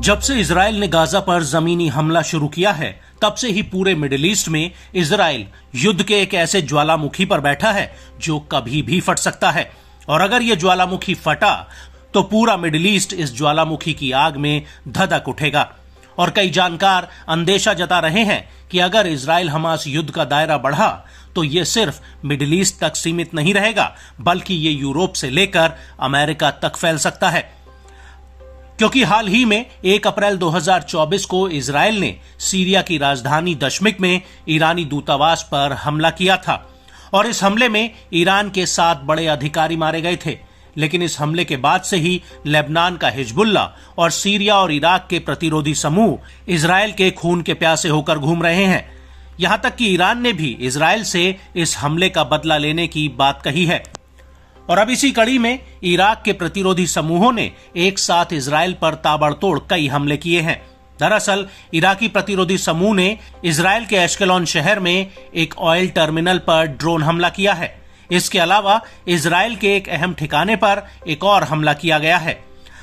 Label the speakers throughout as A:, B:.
A: जब से इजराइल ने गाजा पर जमीनी हमला शुरू किया है, तब से ही पूरे मिडिल ईस्ट में इजराइल युद्ध के एक ऐसे ज्वालामुखी पर बैठा है जो कभी भी फट सकता है। और अगर यह ज्वालामुखी फटा तो पूरा मिडिल ईस्ट इस ज्वालामुखी की आग में धधक उठेगा। और कई जानकार अंदेशा जता रहे हैं कि अगर इजराइल हमास युद्ध का दायरा बढ़ा तो यह सिर्फ मिडिल ईस्ट तक सीमित नहीं रहेगा, बल्कि ये यूरोप से लेकर अमेरिका तक फैल सकता है। क्योंकि हाल ही में 1 अप्रैल 2024 को इजराइल ने सीरिया की राजधानी दमिश्क में ईरानी दूतावास पर हमला किया था और इस हमले में ईरान के 7 बड़े अधिकारी मारे गए थे। लेकिन इस हमले के बाद से ही लेबनान का हिजबुल्ला और सीरिया और इराक के प्रतिरोधी समूह इजराइल के खून के प्यासे होकर घूम रहे हैं। यहां तक कि ईरान ने भी इजराइल से इस हमले का बदला लेने की बात कही है। और अब इसी कड़ी में इराक के प्रतिरोधी समूहों ने एक साथ इजराइल पर ताबड़तोड़ कई हमले किए हैं। दरअसल इराकी प्रतिरोधी समूह ने इजराइल के एश्केलॉन शहर में एक ऑयल टर्मिनल पर ड्रोन हमला किया है। इसके अलावा इजराइल के एक अहम ठिकाने पर एक और हमला किया गया है।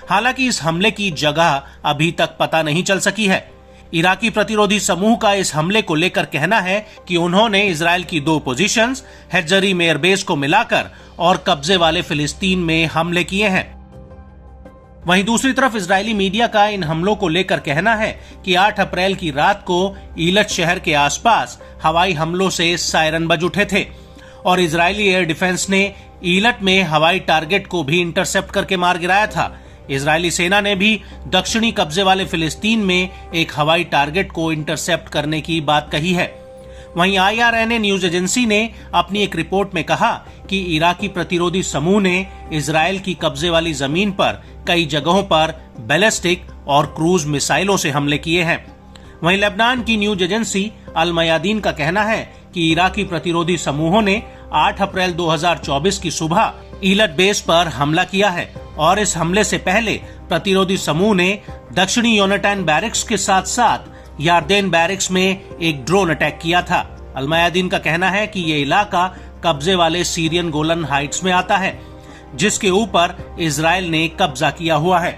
A: हालांकि इस हमले की जगह अभी तक पता नहीं चल सकी है। इराकी प्रतिरोधी समूह का इस हमले को लेकर कहना है कि उन्होंने इजराइल की 2 पोजीशंस हेजरी एयरबेस को मिलाकर और कब्जे वाले फिलिस्तीन में हमले किए हैं। वहीं दूसरी तरफ इजरायली मीडिया का इन हमलों को लेकर कहना है कि 8 अप्रैल की रात को ईलत शहर के आसपास हवाई हमलों से सायरन बज उठे थे और इजरायली एयर डिफेंस ने ईलत में हवाई टारगेट को भी इंटरसेप्ट करके मार गिराया था। इजरायली सेना ने भी दक्षिणी कब्जे वाले फिलिस्तीन में एक हवाई टारगेट को इंटरसेप्ट करने की बात कही है। वहीं IRNA न्यूज एजेंसी ने अपनी एक रिपोर्ट में कहा कि इराकी प्रतिरोधी समूह ने इजराइल की कब्जे वाली जमीन पर कई जगहों पर बैलिस्टिक और क्रूज मिसाइलों से हमले किए हैं। वहीं लेबनान की न्यूज एजेंसी अल मयादीन का कहना है कि इराकी प्रतिरोधी समूहों ने 8 अप्रैल 2024 की सुबह ईलत बेस पर हमला किया है और इस हमले से पहले प्रतिरोधी समूह ने दक्षिणी योनातान बैरिक्स के साथ साथ यार्देन बैरिक्स में एक ड्रोन अटैक किया था। अल मयादीन का कहना है कि ये इलाका कब्जे वाले सीरियन गोलन हाइट्स में आता है, जिसके ऊपर इजराइल ने कब्जा किया हुआ है।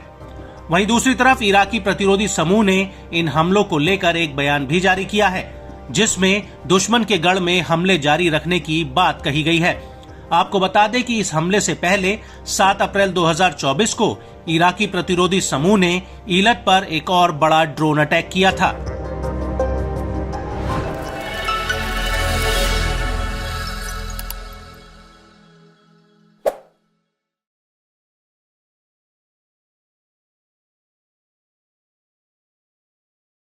A: वहीं दूसरी तरफ इराकी प्रतिरोधी समूह ने इन हमलों को लेकर एक बयान भी जारी किया है, जिसमें दुश्मन के गढ़ में हमले जारी रखने की बात कही गई है। आपको बता दें कि इस हमले से पहले 7 अप्रैल 2024 को इराकी प्रतिरोधी समूह ने ईलत पर एक और बड़ा ड्रोन अटैक किया था।